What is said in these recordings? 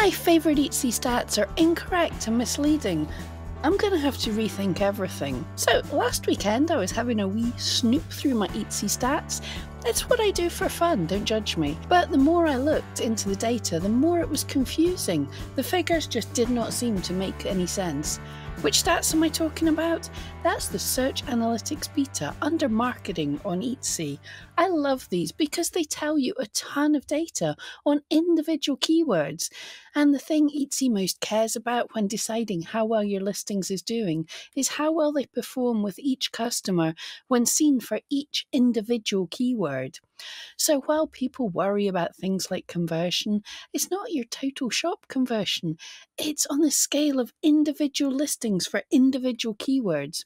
my favourite Etsy stats are incorrect and misleading. I'm gonna have to rethink everything. So last weekend I was having a wee snoop through my Etsy stats. It's what I do for fun, don't judge me. But the more I looked into the data, the more it was confusing. The figures just did not seem to make any sense. Which stats am I talking about? That's the Search Analytics Beta under Marketing on Etsy. I love these because they tell you a ton of data on individual keywords. And the thing Etsy most cares about when deciding how well your listings is doing is how well they perform with each customer when seen for each individual keyword. So while people worry about things like conversion, it's not your total shop conversion. It's on the scale of individual listings for individual keywords,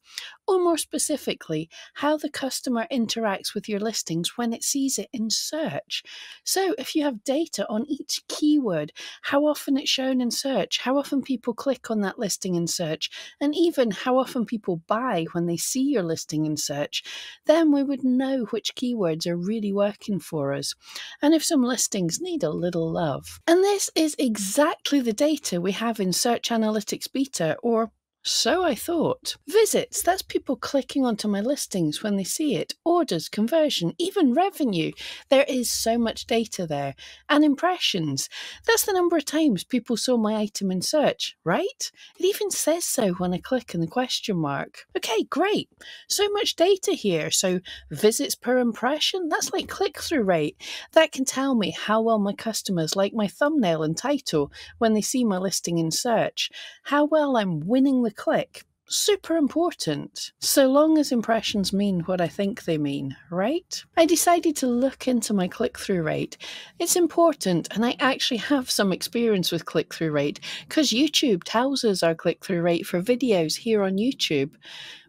or more specifically, how the customer interacts with your listings when it sees it in search. So if you have data on each keyword, how often it's shown in search, how often people click on that listing in search, and even how often people buy when they see your listing in search, then we would know which keywords are really working for us, and if some listings need a little love. And this is exactly the data we have in Search Analytics Beta, or so I thought. Visits, that's people clicking onto my listings when they see it. Orders, conversion, even revenue. There is so much data there. And impressions, that's the number of times people saw my item in search, right? It even says so when I click in the question mark. Okay, great. So much data here. So visits per impression, that's like click-through rate. That can tell me how well my customers like my thumbnail and title when they see my listing in search. How well I'm winning the click. Super important. So long as impressions mean what I think they mean, right? I decided to look into my click-through rate. It's important, and I actually have some experience with click-through rate because YouTube tells us our click-through rate for videos here on YouTube.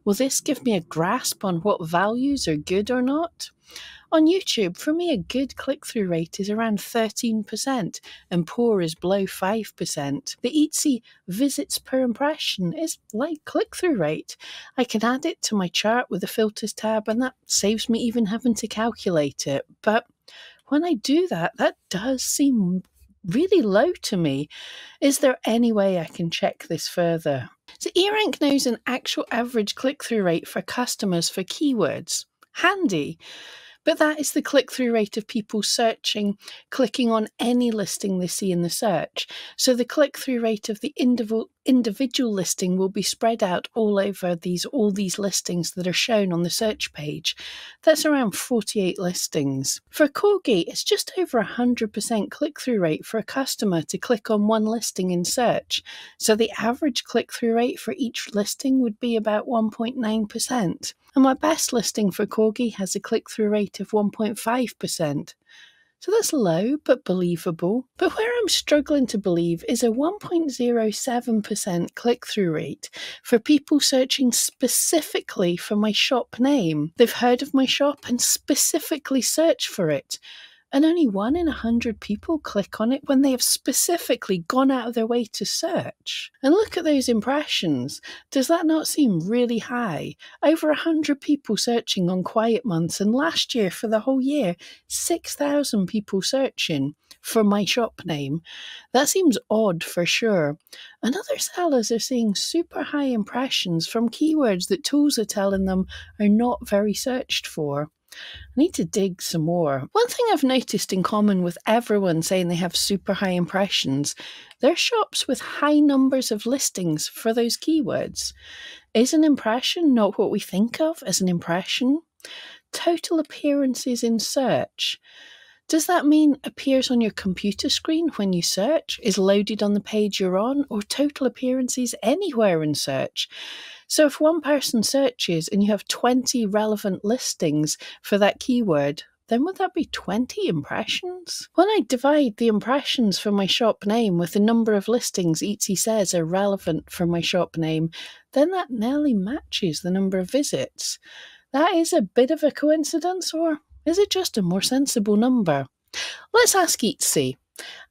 Will this give me a grasp on what values are good or not? On YouTube, for me, a good click-through rate is around 13% and poor is below 5%. The Etsy visits per impression is like click-through rate. I can add it to my chart with the filters tab, and that saves me even having to calculate it. But when I do that, that does seem really low to me. Is there any way I can check this further? So eRank knows an actual average click-through rate for customers for keywords. Handy. But that is the click-through rate of people searching, clicking on any listing they see in the search. So the click-through rate of the individual listing will be spread out all over all these listings that are shown on the search page. That's around 48 listings. For Corgi, it's just over 100% click-through rate for a customer to click on one listing in search. So the average click-through rate for each listing would be about 1.9%. And my best listing for Corgi has a click-through rate of 1.5%. So that's low, but believable. But where I'm struggling to believe is a 1.07% click-through rate for people searching specifically for my shop name. They've heard of my shop and specifically search for it. And only 1 in 100 people click on it when they have specifically gone out of their way to search. And look at those impressions. Does that not seem really high? Over 100 people searching on quiet months, and last year for the whole year, 6,000 people searching for my shop name. That seems odd for sure. And other sellers are seeing super high impressions from keywords that tools are telling them are not very searched for. I need to dig some more. One thing I've noticed in common with everyone saying they have super high impressions, they're shops with high numbers of listings for those keywords. Is an impression not what we think of as an impression? Total appearances in search. Does that mean appears on your computer screen when you search, is loaded on the page you're on, or total appearances anywhere in search? So if one person searches and you have 20 relevant listings for that keyword, then would that be 20 impressions? When I divide the impressions for my shop name with the number of listings Etsy says are relevant for my shop name, then that nearly matches the number of visits. That is a bit of a coincidence, or is it just a more sensible number? Let's ask Etsy.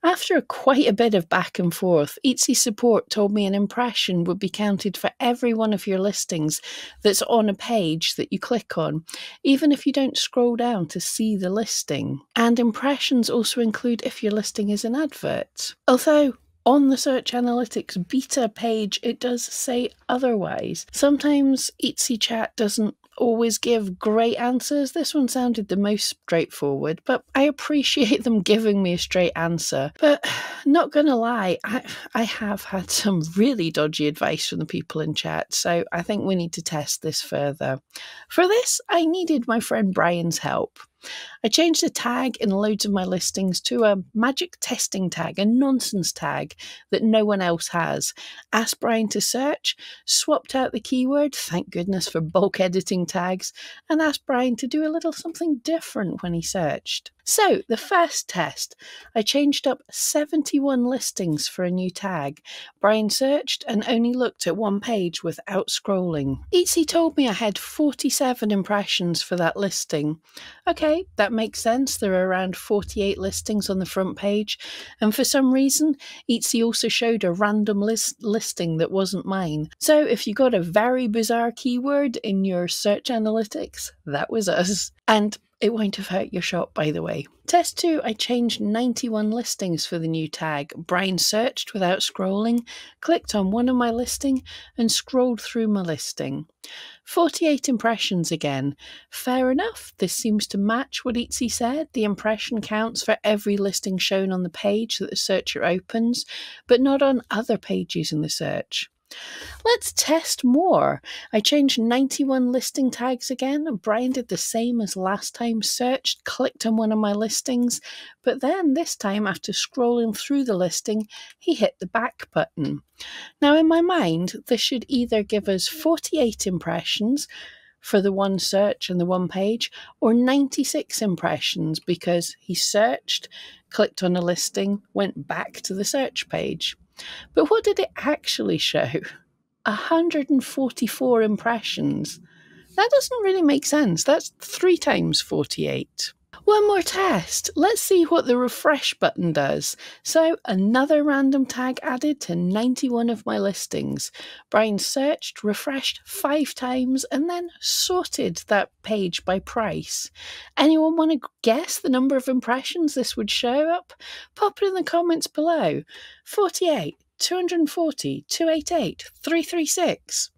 After quite a bit of back and forth, Etsy support told me an impression would be counted for every one of your listings that's on a page that you click on, even if you don't scroll down to see the listing. And impressions also include if your listing is an advert. Although, on the Search Analytics beta page, it does say otherwise. Sometimes Etsy Chat doesn't always give great answers. This one sounded the most straightforward, but I appreciate them giving me a straight answer. But not gonna lie, I have had some really dodgy advice from the people in chat, so I think we need to test this further. For this, I needed my friend Brian's help. I changed the tag in loads of my listings to a magic testing tag, a nonsense tag that no one else has. Asked Brian to search, swapped out the keyword, thank goodness for bulk editing tags, and asked Brian to do a little something different when he searched. So, the first test, I changed up 71 listings for a new tag. Brian searched and only looked at one page without scrolling. Etsy told me I had 47 impressions for that listing. Okay, that makes sense. There are around 48 listings on the front page, and for some reason, Etsy also showed a random listing that wasn't mine. So if you got a very bizarre keyword in your search analytics, that was us. And it won't have hurt your shop, by the way. Test 2, I changed 91 listings for the new tag. Brian searched without scrolling, clicked on one of my listing, and scrolled through my listing. 48 impressions again. Fair enough, this seems to match what Etsy said. The impression counts for every listing shown on the page that the searcher opens, but not on other pages in the search. Let's test more. I changed 91 listing tags again, and Brian did the same as last time, searched, clicked on one of my listings, but then this time after scrolling through the listing, he hit the back button. Now in my mind, this should either give us 48 impressions for the one search and the one page, or 96 impressions because he searched, clicked on a listing, went back to the search page. But what did it actually show? 144 impressions. That doesn't really make sense. That's 3 times 48. One more test. Let's see what the refresh button does. So another random tag added to 91 of my listings. Brian searched, refreshed 5 times, and then sorted that page by price. Anyone want to guess the number of impressions this would show up? Pop it in the comments below. 48, 240, 288, 336.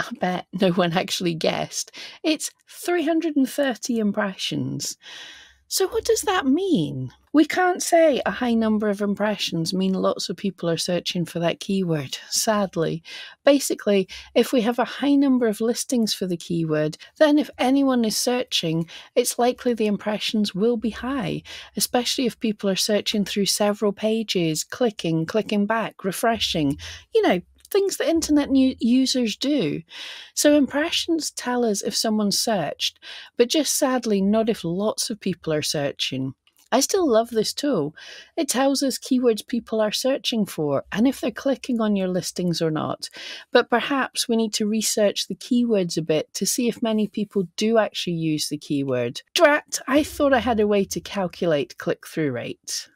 I bet no one actually guessed. It's 330 impressions. So what does that mean? We can't say a high number of impressions mean lots of people are searching for that keyword, sadly. Basically, if we have a high number of listings for the keyword, then if anyone is searching, it's likely the impressions will be high, especially if people are searching through several pages, clicking back, refreshing, things that internet users do. So impressions tell us if someone searched, but just sadly not if lots of people are searching. I still love this tool. It tells us keywords people are searching for and if they're clicking on your listings or not. But perhaps we need to research the keywords a bit to see if many people do actually use the keyword. Drat, I thought I had a way to calculate click-through rate.